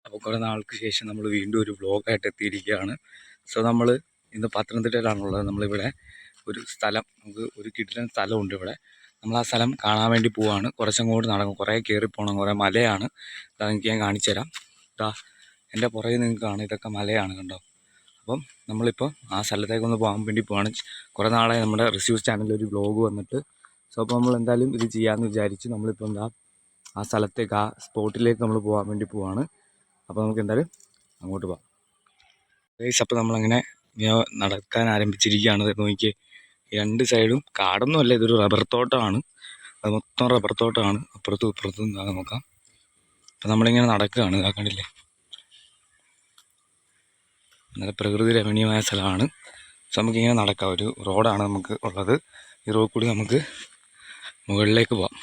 അപ്പോൾ കുറേ നാൾക്ക് ശേഷം നമ്മൾ വീണ്ടും ഒരു വ്ളോഗായിട്ട് എത്തിയിരിക്കുകയാണ്. സോ നമ്മൾ ഇന്ന് പത്തനംതിട്ടയിലാണുള്ളത്. നമ്മളിവിടെ ഒരു സ്ഥലം, നമുക്ക് ഒരു കിടിലൻ സ്ഥലമുണ്ട് ഇവിടെ. നമ്മൾ ആ സ്ഥലം കാണാൻ വേണ്ടി പോവാണ്. കുറച്ചങ്ങോട്ട് നടക്കും, കുറേ കയറിപ്പോകണം, കുറേ മലയാണ്. അതാ എനിക്ക് ഞാൻ കാണിച്ചു തരാം. ഇതാ എൻ്റെ പുറകെ നിങ്ങൾക്ക് കാണാം, ഇതൊക്കെ മലയാണ് കണ്ടോ. അപ്പം നമ്മളിപ്പോൾ ആ സ്ഥലത്തേക്കൊന്ന് പോകാൻ വേണ്ടി പോവാണ്. കുറേ നാളായി നമ്മുടെ റിസ്യൂസ് ചാനലിൽ ഒരു വ്ളോഗ് വന്നിട്ട്. സോ അപ്പോൾ നമ്മൾ എന്തായാലും ഇത് ചെയ്യാമെന്ന് വിചാരിച്ച് നമ്മളിപ്പോൾ എന്താ ആ സ്ഥലത്തേക്ക്, ആ സ്പോട്ടിലേക്ക് നമ്മൾ പോകാൻ വേണ്ടി പോവാണ്. അപ്പോൾ നമുക്ക് എന്തായാലും അങ്ങോട്ട് പോകാം. ഗൈസ്, അപ്പോൾ നമ്മളങ്ങനെ നടക്കാൻ ആരംഭിച്ചിരിക്കുകയാണ്. നോക്കിയേ, രണ്ട് സൈഡും കാടൊന്നും അല്ല, ഇതൊരു റബ്ബർ തോട്ടമാണ്. അത് മൊത്തം റബ്ബർ തോട്ടമാണ്, അപ്പുറത്തും ഇപ്പുറത്തും നോക്കാം. അപ്പം നമ്മളിങ്ങനെ നടക്കുകയാണ്, ഇതാക്കണ്ടില്ലേ, നല്ല പ്രകൃതി രമണീയമായ സ്ഥലമാണ്. സോ നമുക്കിങ്ങനെ നടക്കാം. ഒരു റോഡാണ് നമുക്ക് ഉള്ളത്. ഈ റോഡ് കൂടി നമുക്ക് മുകളിലേക്ക് പോവാം.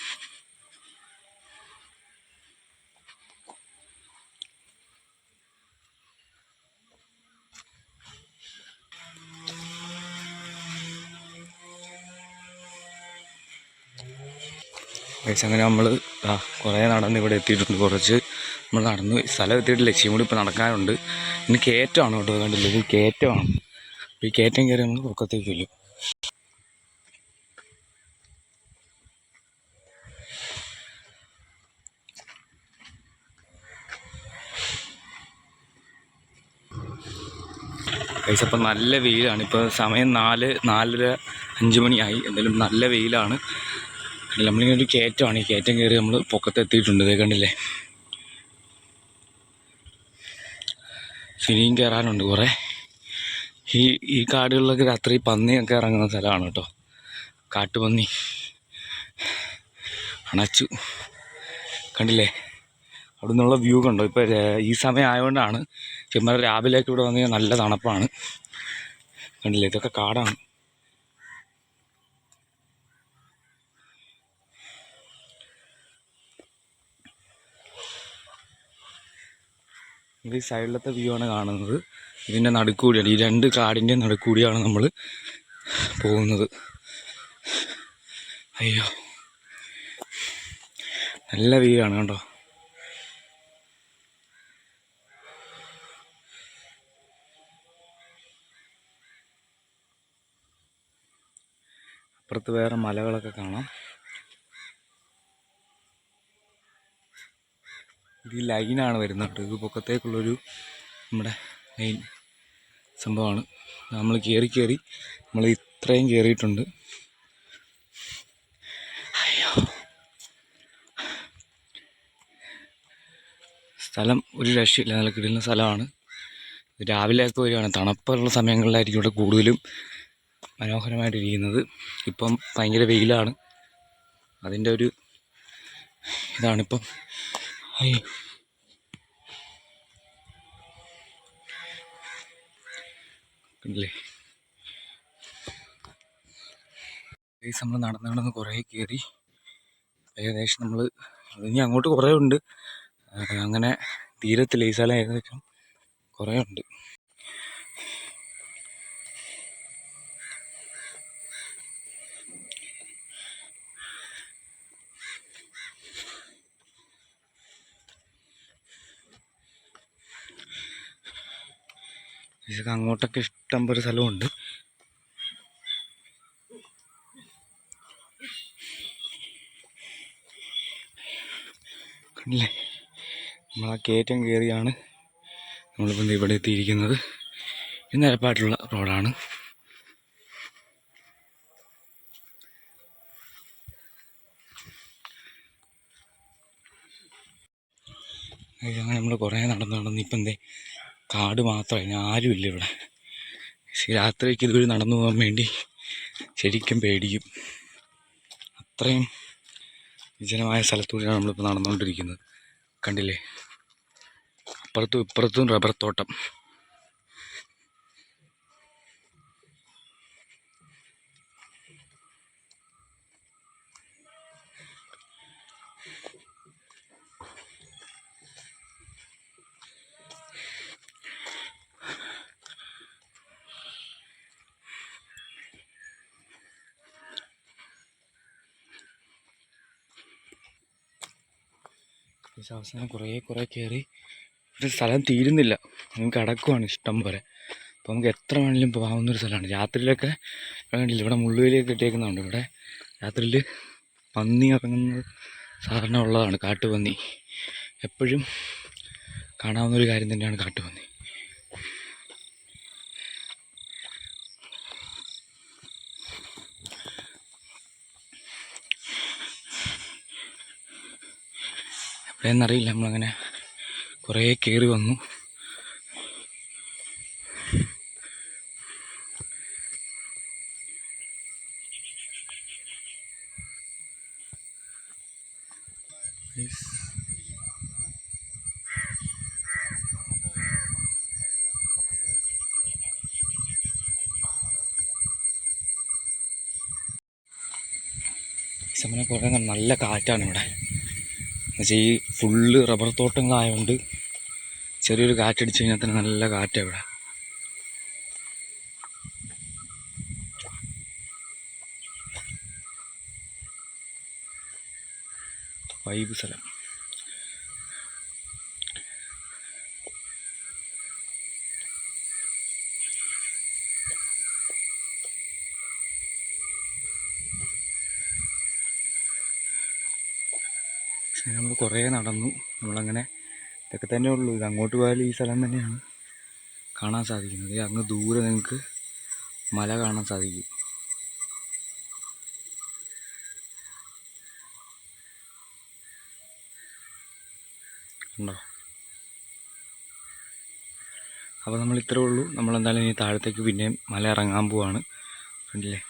അങ്ങനെ നമ്മൾ കുറേ നടന്ന് ഇവിടെ എത്തിയിട്ടുണ്ട്. കുറച്ച് നമ്മൾ നടന്ന് സ്ഥലം എത്തിയിട്ടില്ല, ലക്ഷ്യം കൂടി ഇപ്പോൾ നടക്കാനുണ്ട്. ഇനി കയറ്റമാണ് കേട്ടോ, കണ്ടില്ല, ഇത് കയറ്റമാണ്. അപ്പോൾ ഈ കയറ്റം കയറി നമ്മൾ പൊക്കത്തേക്ക് വരും. ഗൈസ്, അപ്പം നല്ല വെയിലാണ്. ഇപ്പോൾ സമയം 4:30 5 മണിയായി. എന്തായാലും നല്ല വെയിലാണ്. നമ്മളിങ്ങനെ ഒരു കയറ്റമാണ്, ഈ കയറ്റം കയറി നമ്മൾ പൊക്കത്തെത്തിയിട്ടുണ്ട്. ഇതേ കണ്ടില്ലേ, ഇനിയും കയറാനുണ്ട് കുറേ. ഈ കാടുകളിലൊക്കെ രാത്രി പന്നിയൊക്കെ ഇറങ്ങുന്ന സ്ഥലമാണ് കേട്ടോ. കാട്ടുപന്നി അണച്ചു, കണ്ടില്ലേ, അവിടെ നിന്നുള്ള വ്യൂ കണ്ടോ. ഇപ്പോൾ ഈ സമയം ആയതുകൊണ്ടാണ്. ചുമ്മാ രാവിലേക്ക് ഇവിടെ വന്നു നല്ല തണുപ്പാണ്. കണ്ടില്ലേ, ഇതൊക്കെ കാടാണ്. ഇത് ഈ സൈഡിലത്തെ വ്യൂ ആണ് കാണുന്നത്. ഇതിൻ്റെ നടുക്കൂടിയാണ്, ഈ രണ്ട് കാടിൻ്റെ നടുക്കൂടിയാണ് നമ്മൾ പോകുന്നത്. അയ്യോ, നല്ല വ്യൂ ആണ് കണ്ടോ. അപ്പുറത്ത് വേറെ മലകളൊക്കെ കാണാം. ഇത് ഈ ലൈനാണ് വരുന്നത്. ഇത് പൊക്കത്തേക്കുള്ളൊരു നമ്മുടെ ലൈൻ സംഭവമാണ്. നമ്മൾ കയറി നമ്മൾ ഇത്രയും കയറിയിട്ടുണ്ട്. അയ്യോ, സ്ഥലം ഒരു രക്ഷയില്ല, നല്ല കിടന്ന സ്ഥലമാണ്. രാവിലെയൊക്കെ വരികയാണ്, തണുപ്പുള്ള സമയങ്ങളിലായിരിക്കും ഇവിടെ കൂടുതലും മനോഹരമായിട്ടിരിക്കുന്നത്. ഇപ്പം ഭയങ്കര വെയിലാണ്, അതിൻ്റെ ഒരു ഇതാണിപ്പം. അയ്യോ, കണ്ടില്ലേ, നമ്മൾ നടന്ന് കുറേ കയറി. ഏകദേശം നമ്മൾ ഇനി അങ്ങോട്ട് കുറേ ഉണ്ട്, അങ്ങനെ തീരത്തില്ല. ഈ സ്ഥലം ഏകദേശം കുറേ ഉണ്ട്. ഇതൊക്കെ അങ്ങോട്ടൊക്കെ ഇഷ്ടം പോലെ സ്ഥലമുണ്ട്. കണ്ടില്ലേ, നമ്മൾ ആ കയറ്റം കയറിയാണ് നമ്മളിപ്പോൾ ഇവിടെ എത്തിയിരിക്കുന്നത്. ഇത് നിരപ്പായിട്ടുള്ള റോഡാണ്. അങ്ങനെ നമ്മൾ കുറേ നടന്ന് ഇപ്പം എന്തേ കാട് മാത്രമായി, ആരുമില്ല ഇവിടെ. രാത്രിക്ക് ഇതുവഴി നടന്നു പോകാൻ വേണ്ടി ശരിക്കും പേടിക്കും. അത്രയും വിജനമായ സ്ഥലത്തൂടെയാണ് നമ്മളിപ്പോൾ നടന്നുകൊണ്ടിരിക്കുന്നത്. കണ്ടില്ലേ, അപ്പുറത്തും ഇപ്പുറത്തും റബ്ബർ തോട്ടം. അവസാനം കുറേ കയറി ഒരു സ്ഥലം തീരുന്നില്ല, നമുക്ക് കിടക്കുവാണ് ഇഷ്ടം പോലെ. അപ്പോൾ നമുക്ക് എത്ര വേണമെങ്കിലും പോകാവുന്നൊരു സ്ഥലമാണ്. രാത്രിയിലൊക്കെ കണ്ടില്ല, ഇവിടെ മുള്ളുവേലിയൊക്കെ ഇട്ടേക്കുന്നുണ്ട്. ഇവിടെ രാത്രിയിൽ പന്നി ഇറങ്ങുന്നത് സാധാരണ ഉള്ളതാണ്. കാട്ടുപന്നി എപ്പോഴും കാണാവുന്നൊരു കാര്യം തന്നെയാണ് കാട്ടുപന്നി. എവിടെയെന്നറിയില്ല, നമ്മളങ്ങനെ കുറേ കയറി വന്നു. സമയം കുറേ നല്ല കാറ്റാണ് ഇവിടെ. എന്നുവെച്ചാൽ ഈ ഫുള്ള് റബ്ബർ തോട്ടങ്ങളായതുകൊണ്ട് ചെറിയൊരു കാറ്റടിച്ച് കഴിഞ്ഞാൽ തന്നെ നല്ല കാറ്റാണ് ഇവിടെ. വൈബ് സ്ഥലം. നമ്മൾ കുറേ നടന്നു. നമ്മളങ്ങനെ ഇതൊക്കെ തന്നെ ഉള്ളൂ. ഇത് അങ്ങോട്ട് പോയാൽ ഈ സ്ഥലം തന്നെയാണ് കാണാൻ സാധിക്കുന്നത്. അങ്ങ് ദൂരെ നിങ്ങൾക്ക് മല കാണാൻ സാധിക്കും. ഉണ്ടോ? അപ്പോൾ നമ്മൾ ഇത്രേ ഉള്ളൂ. നമ്മളെന്തായാലും ഇനി താഴത്തേക്ക് പിന്നെയും മല ഇറങ്ങാൻ പോവാണ്. കണ്ടില്ലേ?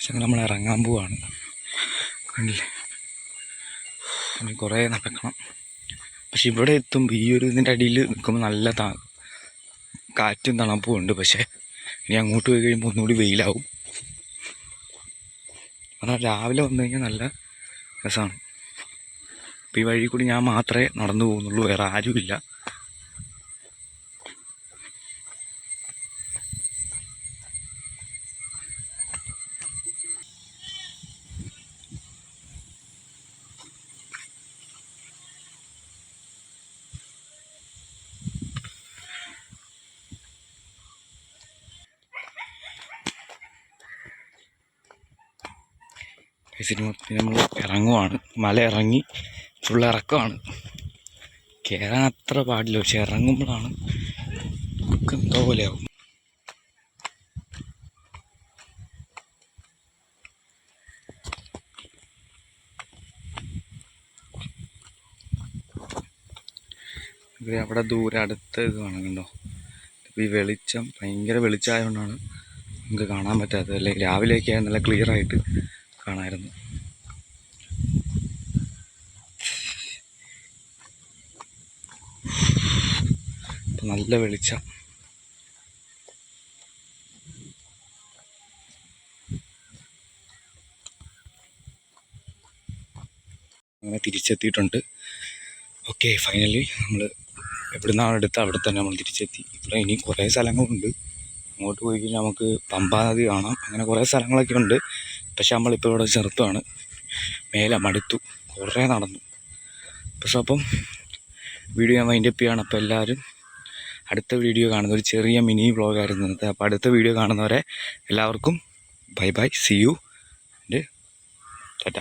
പക്ഷെ നമ്മൾ ഇറങ്ങാൻ പോവാണ്. കണ്ടില്ലേ? ഇനി കുറേ നടക്കണം. പക്ഷെ ഇവിടെ എത്തുമ്പോൾ ഈ ഒരു ഇതിൻ്റെ അടിയിൽ നിൽക്കുമ്പോൾ നല്ല കാറ്റും തണുപ്പും ഉണ്ട്. പക്ഷേ ഇനി അങ്ങോട്ട് പോയി കഴിയുമ്പോൾ ഒന്നുകൂടി വെയിലാവും. എന്നാൽ രാവിലെ വന്നു കഴിഞ്ഞാൽ നല്ല രസമാണ്. അപ്പോൾ ഈ വഴി കൂടി ഞാൻ മാത്രമേ നടന്നു പോകുന്നുള്ളൂ, വേറെ ആരുമില്ല. സിനിമത്തിൽ നമ്മൾ ഇറങ്ങുവാണ്. മല ഇറങ്ങി ഫുള്ള് ഇറക്കമാണ്. കയറാൻ അത്ര പാടില്ല, പക്ഷെ ഇറങ്ങുമ്പോഴാണ് നമുക്ക് എന്തോ പോലെയാവും. അവിടെ ദൂരെ അടുത്ത ഇത് കാണുന്നുണ്ടോ? ഈ വെളിച്ചം ഭയങ്കര വെളിച്ചമായതുകൊണ്ടാണ് നമുക്ക് കാണാൻ പറ്റാത്തത്. അല്ലെങ്കിൽ രാവിലെയൊക്കെ നല്ല ക്ലിയർ ആയിട്ട് കാണാമായിരുന്നു. നല്ല വെളിച്ചം. അങ്ങനെ തിരിച്ചെത്തിയിട്ടുണ്ട്. ഓക്കെ, ഫൈനലി നമ്മൾ എവിടുന്നാണ് എടുത്ത് അവിടെ തന്നെ നമ്മൾ തിരിച്ചെത്തി. ഇവിടെ ഇനി കുറേ സ്ഥലങ്ങളുണ്ട്. അങ്ങോട്ട് പോയി കഴിഞ്ഞാൽ നമുക്ക് പമ്പാ നദി കാണാം. അങ്ങനെ കുറേ സ്ഥലങ്ങളൊക്കെ ഉണ്ട്. പക്ഷെ നമ്മളിപ്പോൾ ഇവിടെ ചെറുത്താണ്, മേലെ മടുത്തു, കുറേ നടന്നു. പക്ഷെ അപ്പം വീഡിയോ ഞാൻ വൈൻഡപ്പ് ചെയ്യാണ്. അപ്പോൾ എല്ലാവരും അടുത്ത വീഡിയോ കാണുന്ന ഒരു ചെറിയ മിനി വ്ളോഗായിരുന്നു ഇന്നത്തെ. അപ്പോൾ അടുത്ത വീഡിയോ കാണുന്നവരെ എല്ലാവർക്കും bye bye, C you and Tata.